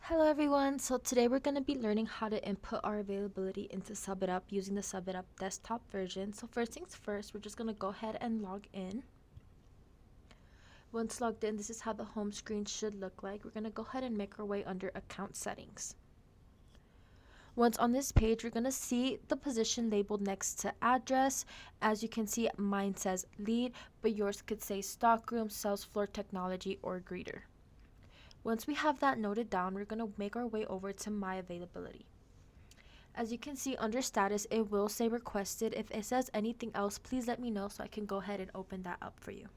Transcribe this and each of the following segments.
Hello everyone, so today we're going to be learning how to input our availability into SubitUp using the SubitUp desktop version. So first things first, we're just going to go ahead and log in. Once logged in, this is how the home screen should look like. We're going to go ahead and make our way under account settings. Once on this page, we're going to see the position labeled next to address. As you can see, mine says lead, but yours could say stockroom, sales floor technology, or greeter. Once we have that noted down, we're going to make our way over to my availability. As you can see under status, it will say requested. If it says anything else, please let me know so I can go ahead and open that up for you.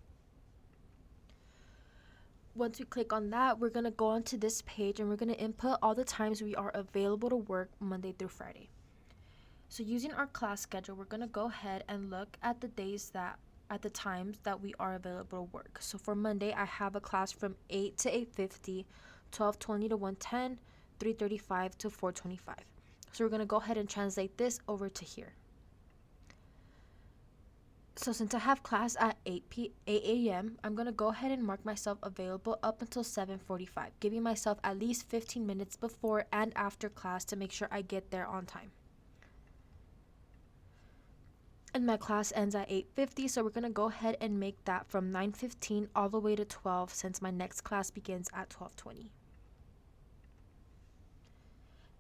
Once we click on that, we're going to go onto this page and we're going to input all the times we are available to work Monday through Friday. So using our class schedule, we're going to go ahead and look at the times that we are available to work. So for Monday, I have a class from 8 to 8:50, 12:20 to 1:10, 3:35 to 4:25. So we're going to go ahead and translate this over to here. So since I have class at 8 a.m., I'm going to go ahead and mark myself available up until 7:45, giving myself at least 15 minutes before and after class to make sure I get there on time. And my class ends at 8:50, so we're going to go ahead and make that from 9:15 all the way to 12 since my next class begins at 12:20.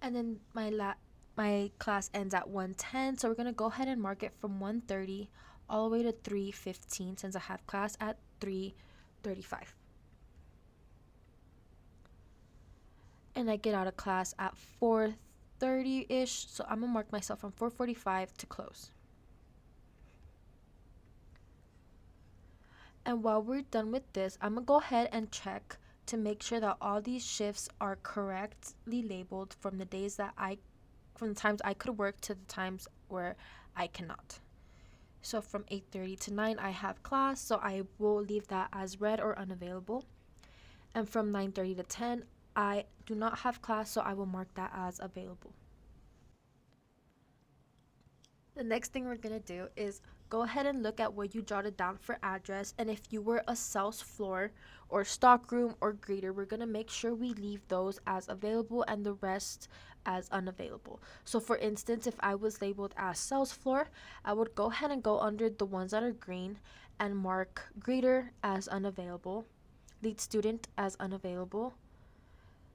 And then my class ends at 1:10, so we're going to go ahead and mark it from 1:30 all the way to 3:15 since I have class at 3:35. And I get out of class at 4:30-ish, so I'm going to mark myself from 4:45 to close. And while we're done with this, I'm going to go ahead and check to make sure that all these shifts are correctly labeled from the times I could work to the times where I cannot. So from 8:30 to 9, I have class, so I will leave that as red or unavailable. And from 9:30 to 10, I do not have class, so I will mark that as available. The next thing we're going to do is go ahead and look at what you jotted down for address, and if you were a sales floor or stockroom or greeter, we're going to make sure we leave those as available and the rest as unavailable. So for instance, if I was labeled as sales floor, I would go ahead and go under the ones that are green and mark greeter as unavailable, lead student as unavailable,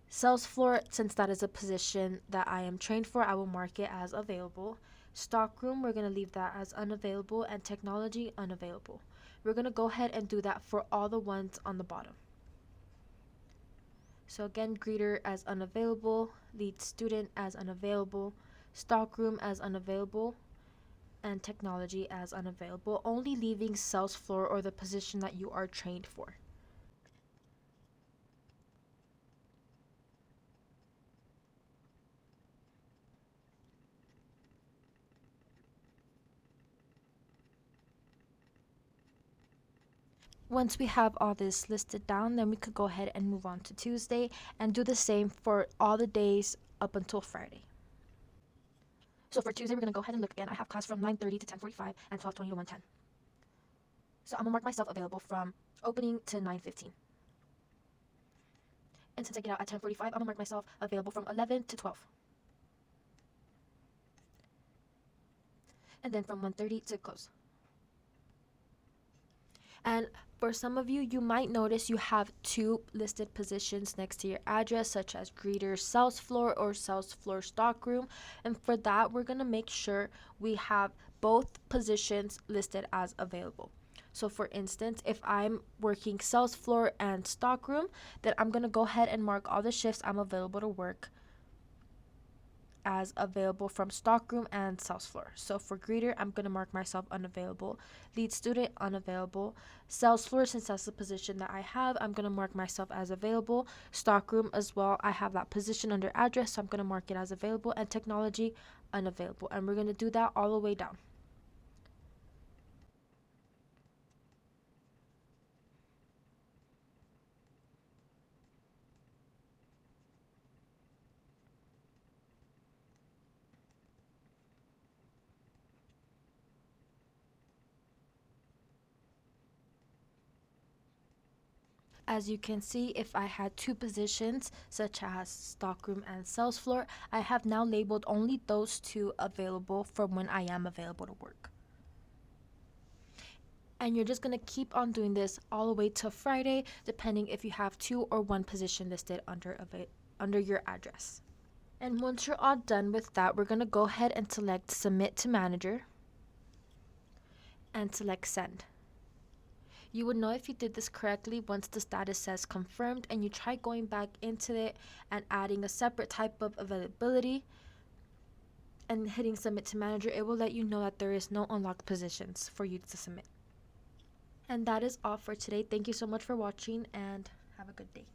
sales floor, since that is a position that I am trained for, I will mark it as available. Stockroom, we're going to leave that as unavailable, and technology, unavailable. We're going to go ahead and do that for all the ones on the bottom. So again, greeter as unavailable, lead student as unavailable, stockroom as unavailable, and technology as unavailable, only leaving sales floor or the position that you are trained for. Once we have all this listed down, then we could go ahead and move on to Tuesday and do the same for all the days up until Friday. So for Tuesday, we're going to go ahead and look again. I have class from 9:30 to 10:45 and 12:20 to 1:10. So I'm going to mark myself available from opening to 9:15. And since I get out at 10:45, I'm going to mark myself available from 11 to 12. And then from 1:30 to close. And for some of you, you might notice you have two listed positions next to your address, such as greeter sales floor or sales floor stockroom. And for that, we're going to make sure we have both positions listed as available. So for instance, if I'm working sales floor and stockroom, then I'm going to go ahead and mark all the shifts I'm available to work as available from stockroom and sales floor. So for greeter, I'm going to mark myself unavailable. Lead student, unavailable. Sales floor, since that's the position that I have, I'm going to mark myself as available. Stockroom as well, I have that position under address, so I'm going to mark it as available. And technology, unavailable. And we're going to do that all the way down. As you can see, if I had 2 positions, such as stockroom and sales floor, I have now labeled only those 2 available from when I am available to work. And you're just going to keep on doing this all the way to Friday, depending if you have 2 or 1 position listed under your address. And once you're all done with that, we're going to go ahead and select Submit to Manager and select Send. You would know if you did this correctly once the status says confirmed and you try going back into it and adding a separate type of availability and hitting Submit to Manager. It will let you know that there is no unlocked positions for you to submit. And that is all for today. Thank you so much for watching and have a good day.